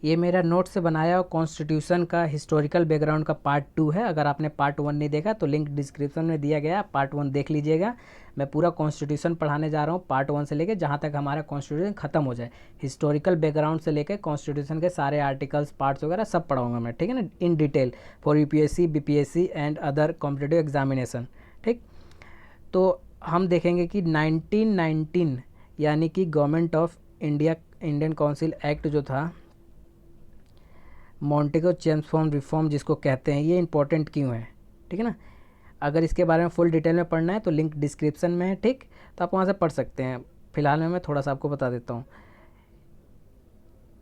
ये मेरा नोट से बनाया हुआ कॉन्स्टिट्यूशन का हिस्टोरिकल बैकग्राउंड का पार्ट 2 है। अगर आपने पार्ट 1 नहीं देखा तो लिंक डिस्क्रिप्शन में दिया गया, पार्ट 1 देख लीजिएगा। मैं पूरा कॉन्स्टिट्यूशन पढ़ाने जा रहा हूँ पार्ट 1 से लेकर जहाँ तक हमारा कॉन्स्टिट्यूशन खत्म हो जाए। हिस्टोरिकल बैकग्राउंड से लेकर कॉन्स्टिट्यूशन के सारे आर्टिकल्स, पार्ट्स वगैरह सब पढ़ाऊँगा मैं, ठीक है ना, in detail for UPSC, BPSC and other competitive examination. ठीक, तो हम देखेंगे कि 1919 यानी कि government of India Indian council act जो था, मॉन्टेगो चेम्सफोर्ड रिफॉर्म जिसको कहते हैं, ये इंपॉर्टेंट क्यों है, ठीक है ना। अगर इसके बारे में फुल डिटेल में पढ़ना है तो लिंक डिस्क्रिप्शन में है, ठीक, तो आप वहाँ से पढ़ सकते हैं। फिलहाल में मैं थोड़ा सा आपको बता देता हूँ।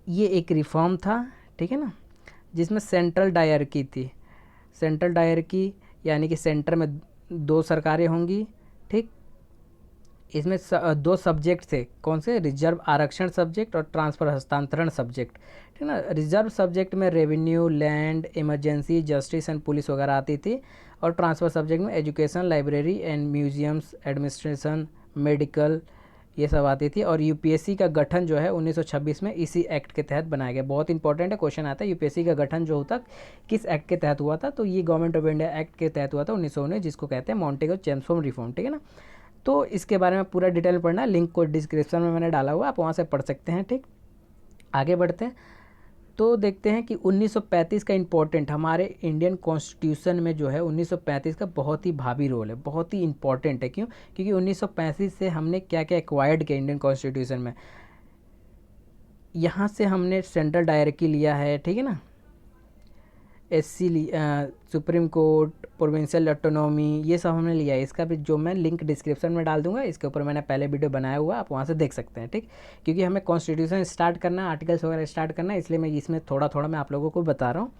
ये एक रिफॉर्म था, ठीक है ना, जिसमें सेंट्रल डायरकी थी। सेंट्रल डायरकी यानी कि सेंटर में दो सरकारें होंगी, ठीक। इसमें दो सब्जेक्ट थे, कौन से, रिजर्व आरक्षण सब्जेक्ट और ट्रांसफ़र हस्तांतरण सब्जेक्ट, ठीक है ना। रिजर्व सब्जेक्ट में revenue, land, emergency, justice and police वगैरह आती थी, और ट्रांसफ़र सब्जेक्ट में education, library and museums, administration, medical, ये सब आती थी। और यूपीएससी का गठन जो है 1926 में इसी एक्ट के तहत बनाया गया। बहुत इंपॉर्टेंट है, क्वेश्चन आता है यूपीएससी का गठन जो होता किस एक्ट के तहत हुआ था, तो ये गवर्नमेंट ऑफ इंडिया एक्ट के तहत हुआ था 1919, जिसको कहते हैं मॉन्टेगो चेम्सफोर्ड रिफॉर्म, ठीक है ना। तो इसके बारे में पूरा डिटेल में पढ़ना है, लिंक को डिस्क्रिप्शन में मैंने डाला हुआ, आप वहाँ से पढ़ सकते हैं, ठीक। आगे बढ़ते हैं तो देखते हैं कि 1935 का इम्पोर्टेंट हमारे इंडियन कॉन्स्टिट्यूशन में जो है 1935 का बहुत ही भावी रोल है, बहुत ही इंपॉर्टेंट है। क्यों? क्योंकि 1935 से हमने क्या क्या एक्वायर्ड किया इंडियन कॉन्स्टिट्यूशन में। यहाँ से हमने सेंट्रल डायरेक्टरी लिया है, ठीक है ना, SC supreme court, provincial autonomy, ये सब हमने लिया है। इसका भी जो मैं लिंक डिस्क्रिप्शन में डाल दूंगा, इसके ऊपर मैंने पहले वीडियो बनाया हुआ, आप वहाँ से देख सकते हैं, ठीक। क्योंकि हमें कॉन्स्टिट्यूशन स्टार्ट करना है, आर्टिकल्स वगैरह स्टार्ट करना है, इसलिए मैं इसमें थोड़ा थोड़ा मैं आप लोगों को बता रहा हूँ,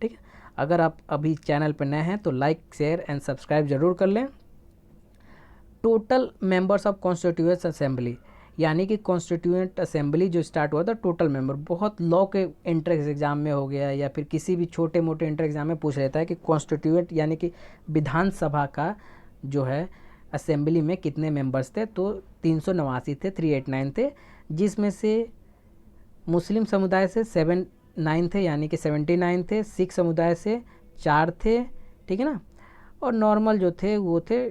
ठीक है। अगर आप अभी चैनल पर नए हैं तो लाइक, शेयर एंड सब्सक्राइब जरूर कर लें। Total members of constituent assembly, यानी कि कॉन्स्टिट्यूएंट असेंबली जो स्टार्ट हुआ था, टोटल मेंबर, बहुत लॉ के एंट्रेंस एग्जाम में हो गया या फिर किसी भी छोटे मोटे एंट्रेंस एग्जाम में पूछ लेता है कि कॉन्स्टिट्यूएंट यानी कि विधानसभा का जो है असेंबली में कितने मेंबर्स थे, तो 389 थे, 389 थे, जिसमें से मुस्लिम समुदाय से 79 थे यानी कि 79 थे, सिख समुदाय से 4 थे, ठीक है ना, और नॉर्मल जो थे वो थे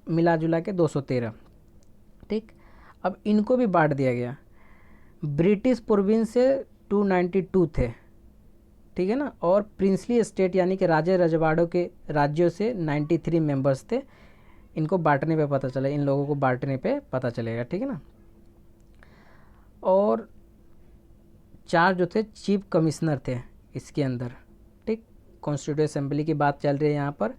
मिला जुला के 213, ठीक। अब इनको भी बांट दिया गया। ब्रिटिश प्रोविंस से 292 थे, ठीक है ना, और प्रिंसली स्टेट यानी कि राजे रजवाड़ों के राज्यों से 93 मेंबर्स थे। इनको बांटने पे पता चला, इन लोगों को बांटने पे पता चलेगा, ठीक है ना। और 4 जो थे चीफ कमिश्नर थे इसके अंदर, ठीक। कॉन्स्टिट्यूएंट असेंबली की बात चल रही है यहाँ पर।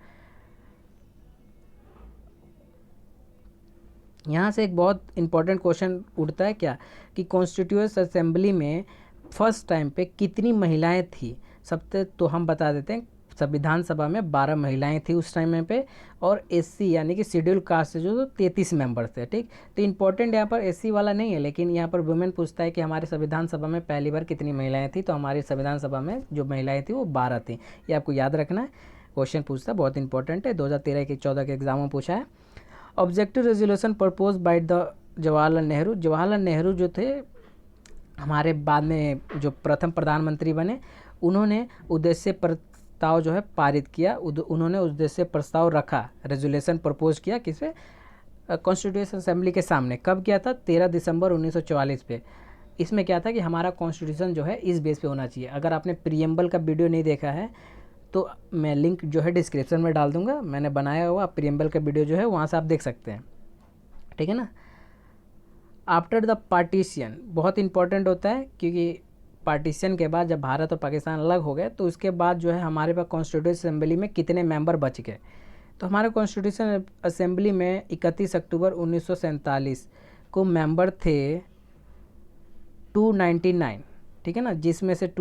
यहाँ से एक बहुत इंपॉर्टेंट क्वेश्चन उठता है क्या, कि कॉन्स्टिट्यूएंट असेंबली में फर्स्ट टाइम पे कितनी महिलाएं थी। सबसे तो हम बता देते हैं, संविधान सभा में 12 महिलाएं थी उस टाइम में पे, और एससी यानी कि शेड्यूल कास्ट से जो 33 मेंबर्स थे, ठीक। तो इंपॉर्टेंट यहाँ पर एससी वाला नहीं है, लेकिन यहाँ पर वुमेन पूछता है कि हमारे संविधान सभा में पहली बार कितनी महिलाएं थी, तो हमारी संविधान सभा में जो महिलाएं थी वो 12 थी। ये आपको याद रखना है, क्वेश्चन पूछता है, बहुत इंपॉर्टेंट है, 2013 के 14 के एग्जाम में पूछा है। Objective resolution propose by the Jawaharlal Nehru, Jawaharlal Nehru जो थे हमारे बाद में जो प्रथम प्रधानमंत्री बने, उन्होंने उद्देश्य प्रस्ताव जो है पारित किया, उन्होंने उद्देश्य प्रस्ताव रखा, रेजोल्यूशन प्रपोज किया किसे, कॉन्स्टिट्यूशन असेंबली के सामने। कब किया था? 13 दिसंबर 1944 पे। इसमें क्या था कि हमारा कॉन्स्टिट्यूशन जो है इस बेस पे होना चाहिए। अगर आपने प्रियम्बल का वीडियो नहीं देखा है तो मैं लिंक जो है डिस्क्रिप्शन में डाल दूंगा, मैंने बनाया हुआ प्रियम्बल का वीडियो जो है वहाँ से आप देख सकते हैं, ठीक है ना। आफ्टर द पार्टीशन बहुत इंपॉर्टेंट होता है, क्योंकि पार्टीशन के बाद जब भारत और पाकिस्तान अलग हो गए तो उसके बाद जो है हमारे पास कॉन्स्टिट्यूशन असेंबली में कितने मेंबर बच गए। तो हमारे कॉन्स्टिट्यूशन असेंबली में 31 अक्टूबर 1947 को मेंबर थे 299, ठीक है ना, जिसमें से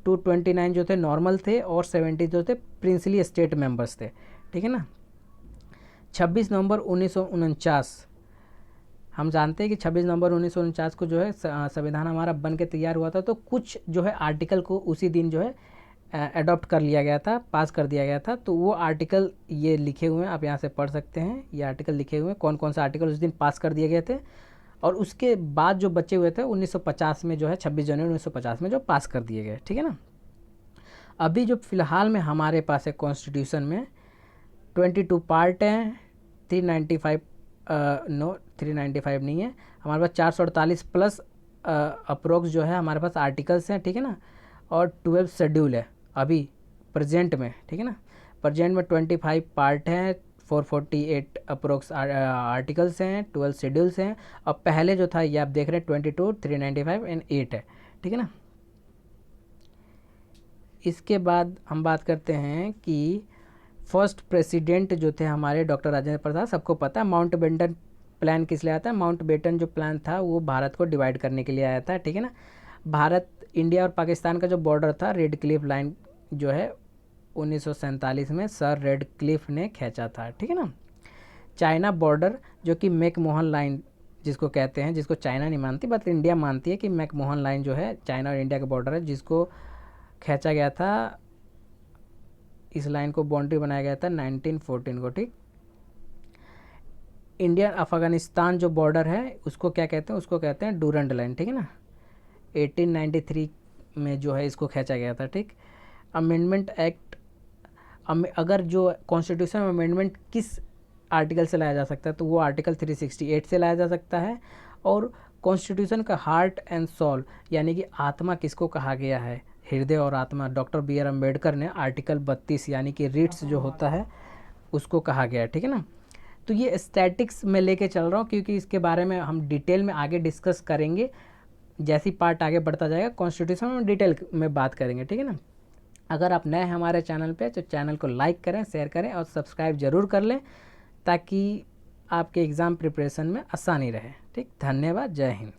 229 जो थे नॉर्मल थे और 70 जो थे प्रिंसली स्टेट मेंबर्स थे, ठीक है ना। 26 नवंबर 1949, हम जानते हैं कि 26 नवंबर 1949 को जो है संविधान हमारा बन के तैयार हुआ था, तो कुछ जो है आर्टिकल को उसी दिन जो है अडॉप्ट कर लिया गया था, पास कर दिया गया था। तो वो आर्टिकल ये लिखे हुए हैं, आप यहाँ से पढ़ सकते हैं, ये आर्टिकल लिखे हुए हैं, कौन कौन से आर्टिकल उस दिन पास कर दिए गए थे। और उसके बाद जो बचे हुए थे 1950 में जो है 26 जनवरी 1950 में जो पास कर दिए गए, ठीक है ना। अभी जो फ़िलहाल में हमारे पास है कॉन्स्टिट्यूशन में 22 पार्ट हैं, 395 नो 395 नहीं है हमारे पास, 448 प्लस अप्रोक्स जो है हमारे पास आर्टिकल्स हैं, ठीक है ना। और 12 शेड्यूल है अभी प्रेजेंट में, ठीक है ना। प्रेजेंट में 25 पार्ट हैं, 448 अप्रोक्स आर्टिकल्स हैं, 12 शेड्यूल्स हैं। और पहले जो था ये आप देख रहे हैं 22, 395 एंड 8 है, ठीक है ना। इसके बाद हम बात करते हैं कि फर्स्ट प्रेसिडेंट जो थे हमारे डॉक्टर राजेंद्र प्रसाद, सबको पता है। माउंट बेटन प्लान किस लिए आता है? माउंट बेटन जो प्लान था वो भारत को डिवाइड करने के लिए आया था, ठीक है ना। भारत, इंडिया और पाकिस्तान का जो बॉर्डर था, रेड क्लिफ लाइन जो है 1947 में सर रेड क्लिफ ने खींचा था, ठीक है ना। चाइना बॉर्डर जो कि मैकमोहन लाइन जिसको कहते हैं, जिसको चाइना नहीं मानती बट इंडिया मानती है कि मैकमोहन लाइन जो है चाइना और इंडिया का बॉर्डर है, जिसको खींचा गया था, इस लाइन को बाउंड्री बनाया गया था 1914 को, ठीक। इंडिया अफगानिस्तान जो बॉर्डर है उसको क्या कहते हैं? उसको कहते हैं डूरंड लाइन, ठीक है ना। 1893 में जो है इसको खींचा गया था, ठीक। अमेंडमेंट एक्ट, अगर जो कॉन्स्टिट्यूशन अमेंडमेंट किस आर्टिकल से लाया जा सकता है तो वो आर्टिकल 368 से लाया जा सकता है। और कॉन्स्टिट्यूशन का हार्ट एंड सोल यानी कि आत्मा किसको कहा गया है? हृदय और आत्मा डॉक्टर बी आर अम्बेडकर ने आर्टिकल 32 यानी कि रिट्स जो होता है उसको कहा गया है, ठीक है ना। तो ये स्टैटिक्स में लेके चल रहा हूँ क्योंकि इसके बारे में हम डिटेल में आगे डिस्कस करेंगे, जैसी पार्ट आगे बढ़ता जाएगा कॉन्स्टिट्यूशन में डिटेल में बात करेंगे, ठीक है ना। अगर आप नए हैं हमारे चैनल पे तो चैनल को लाइक करें, शेयर करें और सब्सक्राइब ज़रूर कर लें ताकि आपके एग्ज़ाम प्रिपरेशन में आसानी रहे, ठीक। धन्यवाद, जय हिंद।